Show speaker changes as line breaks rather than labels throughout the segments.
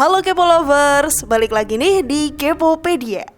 Halo Kepo Lovers, balik lagi nih di Kepopedia.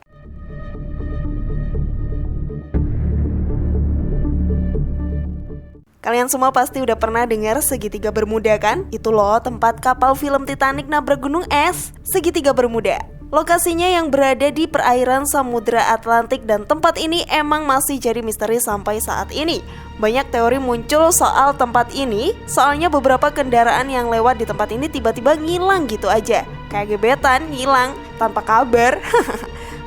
Kalian semua pasti udah pernah dengar segitiga Bermuda kan? Itu loh tempat kapal film Titanic nabrak gunung es, segitiga Bermuda. Lokasinya yang berada di perairan Samudra Atlantik dan tempat ini emang masih jadi misteri sampai saat ini. Banyak teori muncul soal tempat ini, soalnya beberapa kendaraan yang lewat di tempat ini tiba-tiba ngilang gitu aja. Kayak gebetan, hilang, tanpa kabar.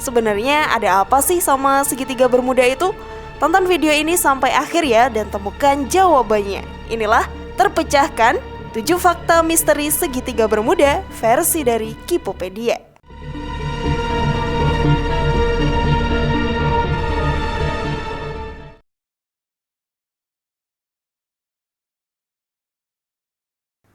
Sebenarnya ada apa sih sama segitiga Bermuda itu? Tonton video ini sampai akhir ya dan temukan jawabannya. Inilah terpecahkan 7 fakta misteri segitiga Bermuda versi dari Kepopedia.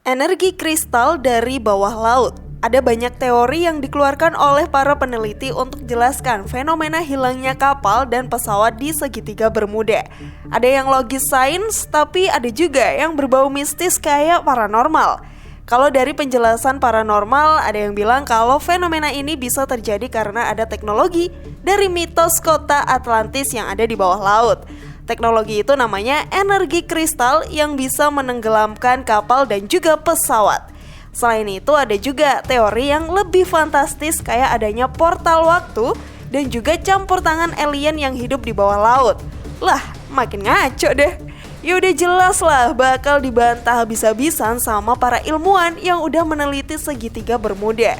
Energi kristal dari bawah laut. Ada banyak teori yang dikeluarkan oleh para peneliti untuk jelaskan fenomena hilangnya kapal dan pesawat di segitiga Bermuda. Ada yang logis sains, tapi ada juga yang berbau mistis kayak paranormal. Kalau dari penjelasan paranormal, ada yang bilang kalau fenomena ini bisa terjadi karena ada teknologi dari mitos kota Atlantis yang ada di bawah laut. Teknologi itu namanya energi kristal yang bisa menenggelamkan kapal dan juga pesawat. Selain itu ada juga teori yang lebih fantastis kayak adanya portal waktu dan juga campur tangan alien yang hidup di bawah laut. Lah, makin ngaco deh. Ya udah jelas lah bakal dibantah habis-habisan sama para ilmuwan yang udah meneliti segitiga Bermuda.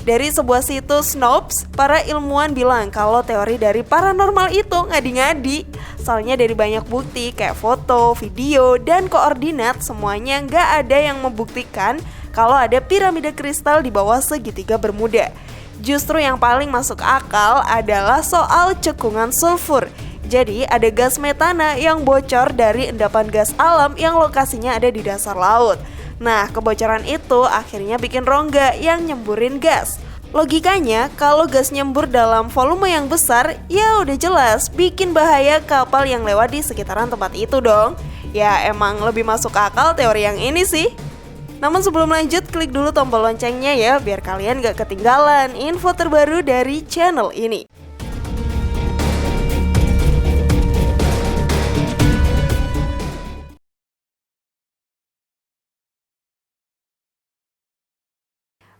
Dari sebuah situs Snopes, para ilmuwan bilang kalau teori dari paranormal itu ngadi-ngadi. Soalnya dari banyak bukti kayak foto, video, dan koordinat semuanya nggak ada yang membuktikan kalau ada piramida kristal di bawah segitiga Bermuda. Justru yang paling masuk akal adalah soal cekungan sulfur. Jadi ada gas metana yang bocor dari endapan gas alam yang lokasinya ada di dasar laut. Nah, kebocoran itu akhirnya bikin rongga yang nyemburin gas. Logikanya, kalau gas nyembur dalam volume yang besar, ya udah jelas bikin bahaya kapal yang lewat di sekitaran tempat itu dong. Ya emang lebih masuk akal teori yang ini sih. Namun sebelum lanjut, klik dulu tombol loncengnya ya, biar kalian gak ketinggalan info terbaru dari channel ini.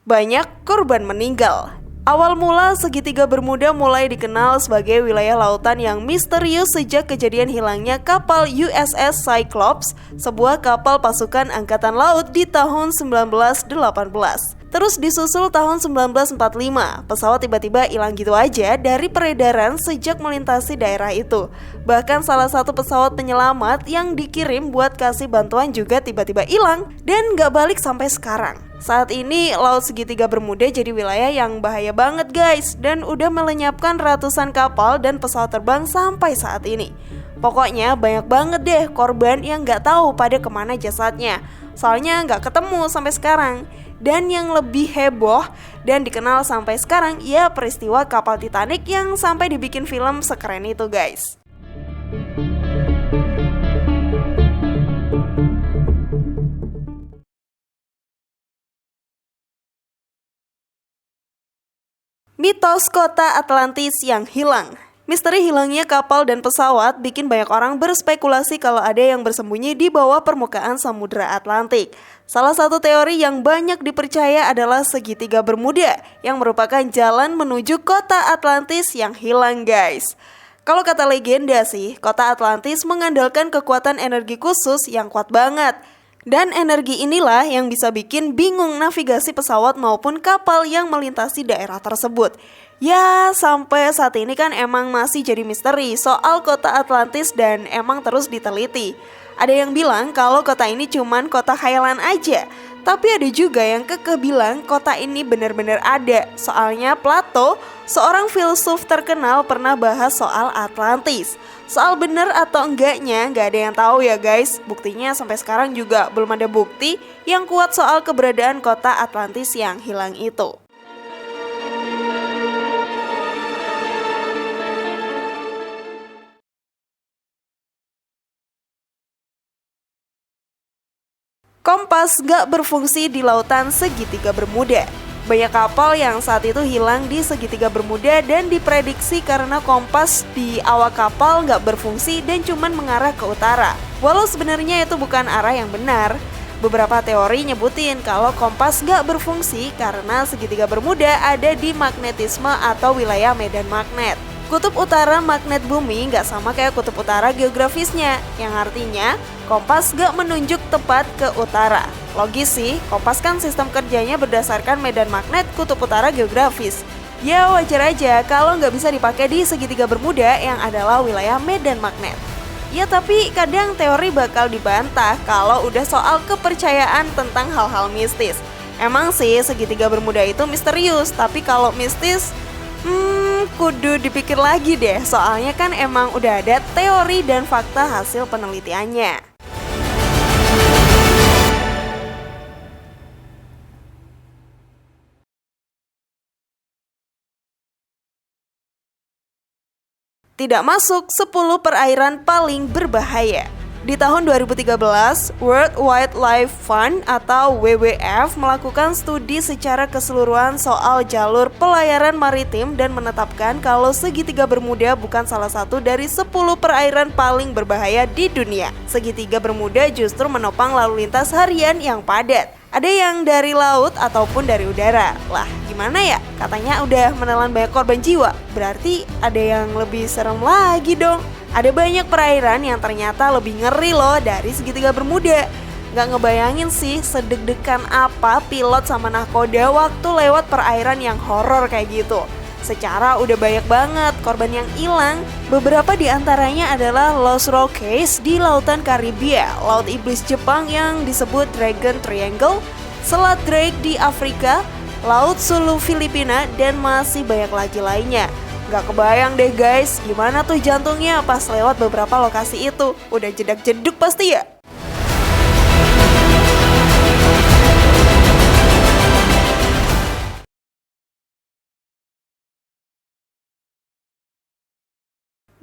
Banyak korban meninggal. Awal mula segitiga Bermuda mulai dikenal sebagai wilayah lautan yang misterius sejak kejadian hilangnya kapal USS Cyclops, sebuah kapal pasukan angkatan laut di tahun 1918. Terus disusul tahun 1945, pesawat tiba-tiba hilang gitu aja dari peredaran sejak melintasi daerah itu. Bahkan salah satu pesawat penyelamat yang dikirim buat kasih bantuan juga tiba-tiba hilang dan gak balik sampai sekarang. Saat ini Laut Segitiga Bermuda jadi wilayah yang bahaya banget guys, dan udah melenyapkan ratusan kapal dan pesawat terbang sampai saat ini. Pokoknya banyak banget deh korban yang gak tahu pada kemana jasadnya, soalnya gak ketemu sampai sekarang. Dan yang lebih heboh dan dikenal sampai sekarang ya peristiwa kapal Titanic yang sampai dibikin film sekeren itu guys. Mitos kota Atlantis yang hilang. Misteri hilangnya kapal dan pesawat bikin banyak orang berspekulasi kalau ada yang bersembunyi di bawah permukaan Samudra Atlantik. Salah satu teori yang banyak dipercaya adalah segitiga Bermuda yang merupakan jalan menuju kota Atlantis yang hilang guys. Kalau kata legenda sih, kota Atlantis mengandalkan kekuatan energi khusus yang kuat banget. Dan energi inilah yang bisa bikin bingung navigasi pesawat maupun kapal yang melintasi daerah tersebut. Ya, sampai saat ini kan emang masih jadi misteri soal kota Atlantis dan emang terus diteliti. Ada yang bilang kalau kota ini cuman kota khayalan aja, tapi ada juga yang kekeh bilang kota ini benar-benar ada. Soalnya Plato, seorang filsuf terkenal, pernah bahas soal Atlantis. Soal bener atau enggaknya gak ada yang tahu ya guys. Buktinya sampai sekarang juga belum ada bukti yang kuat soal keberadaan kota Atlantis yang hilang itu. Kompas gak berfungsi di lautan segitiga Bermuda. Banyak kapal yang saat itu hilang di segitiga Bermuda dan diprediksi karena kompas di awak kapal nggak berfungsi dan cuman mengarah ke utara. Walau sebenarnya itu bukan arah yang benar. Beberapa teori nyebutin kalau kompas nggak berfungsi karena segitiga Bermuda ada di magnetisme atau wilayah medan magnet. Kutub utara magnet bumi nggak sama kayak kutub utara geografisnya, yang artinya kompas nggak menunjuk tepat ke utara. Logis sih, kompas kan sistem kerjanya berdasarkan medan magnet kutub utara geografis. Ya wajar aja kalau nggak bisa dipakai di segitiga Bermuda yang adalah wilayah medan magnet. Ya tapi kadang teori bakal dibantah kalau udah soal kepercayaan tentang hal-hal mistis. Emang sih segitiga Bermuda itu misterius, tapi kalau mistis, kudu dipikir lagi deh, soalnya kan emang udah ada teori dan fakta hasil penelitiannya. Tidak masuk 10 perairan paling berbahaya. Di tahun 2013, World Wildlife Fund atau WWF melakukan studi secara keseluruhan soal jalur pelayaran maritim dan menetapkan kalau segitiga Bermuda bukan salah satu dari 10 perairan paling berbahaya di dunia. Segitiga Bermuda justru menopang lalu lintas harian yang padat. Ada yang dari laut ataupun dari udara. Lah, gimana ya? Katanya udah menelan banyak korban jiwa. Berarti ada yang lebih serem lagi dong. Ada banyak perairan yang ternyata lebih ngeri loh dari segitiga Bermuda. Gak ngebayangin sih sedeg-degan apa pilot sama nahkoda waktu lewat perairan yang horor kayak gitu. Secara udah banyak banget korban yang hilang. Beberapa di antaranya adalah Los Roques di lautan Karibia, Laut Iblis Jepang yang disebut Dragon Triangle, Selat Drake di Afrika, Laut Sulu Filipina, dan masih banyak lagi lainnya. Gak kebayang deh guys, gimana tuh jantungnya pas lewat beberapa lokasi itu. Udah jedak-jeduk pasti ya?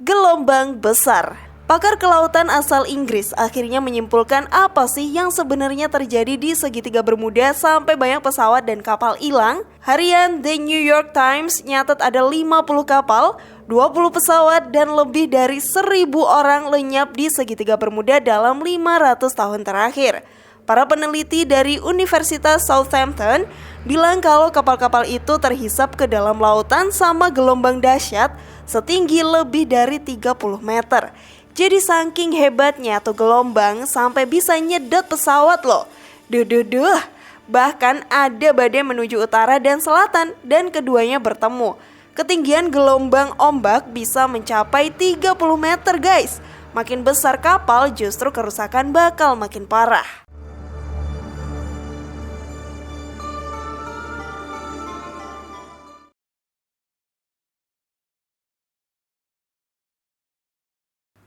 Gelombang besar. Pakar kelautan asal Inggris akhirnya menyimpulkan apa sih yang sebenarnya terjadi di segitiga Bermuda sampai banyak pesawat dan kapal hilang. Harian The New York Times nyatat ada 50 kapal, 20 pesawat dan lebih dari 1.000 orang lenyap di segitiga Bermuda dalam 500 tahun terakhir. Para peneliti dari Universitas Southampton bilang kalau kapal-kapal itu terhisap ke dalam lautan sama gelombang dahsyat setinggi lebih dari 30 meter. Jadi saking hebatnya tuh gelombang sampai bisa nyedot pesawat loh. Duh. Bahkan ada badai menuju utara dan selatan dan keduanya bertemu. Ketinggian gelombang ombak bisa mencapai 30 meter guys. Makin besar kapal justru kerusakan bakal makin parah.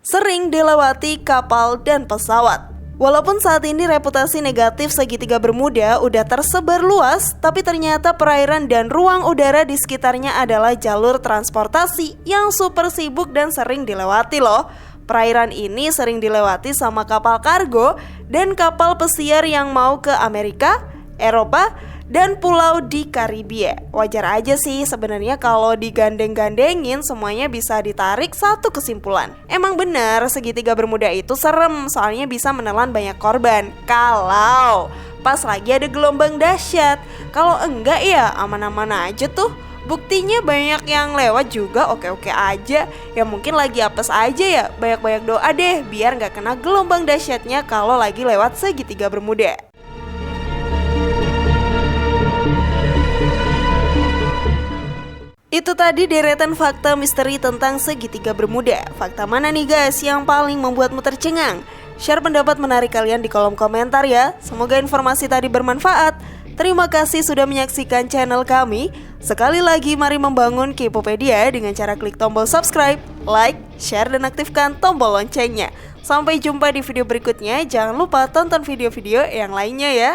Sering dilewati kapal dan pesawat. Walaupun saat ini reputasi negatif segitiga Bermuda udah tersebar luas, tapi ternyata perairan dan ruang udara di sekitarnya adalah jalur transportasi yang super sibuk dan sering dilewati loh. Perairan ini sering dilewati sama kapal kargo dan kapal pesiar yang mau ke Amerika, Eropa, dan pulau di Karibia. Wajar aja sih sebenarnya kalau digandeng-gandengin semuanya bisa ditarik satu kesimpulan. Emang benar segitiga Bermuda itu serem, soalnya bisa menelan banyak korban kalau pas lagi ada gelombang dahsyat. Kalau enggak ya aman-aman aja tuh. Buktinya banyak yang lewat juga oke-oke aja. Ya mungkin lagi apes aja ya. Banyak-banyak doa deh biar gak kena gelombang dahsyatnya kalau lagi lewat segitiga Bermuda. Itu tadi deretan fakta misteri tentang segitiga Bermuda. Fakta mana nih guys yang paling membuatmu tercengang? Share pendapat menarik kalian di kolom komentar ya. Semoga informasi tadi bermanfaat. Terima kasih sudah menyaksikan channel kami. Sekali lagi mari membangun Kepopedia dengan cara klik tombol subscribe, like, share, dan aktifkan tombol loncengnya. Sampai jumpa di video berikutnya. Jangan lupa tonton video-video yang lainnya ya.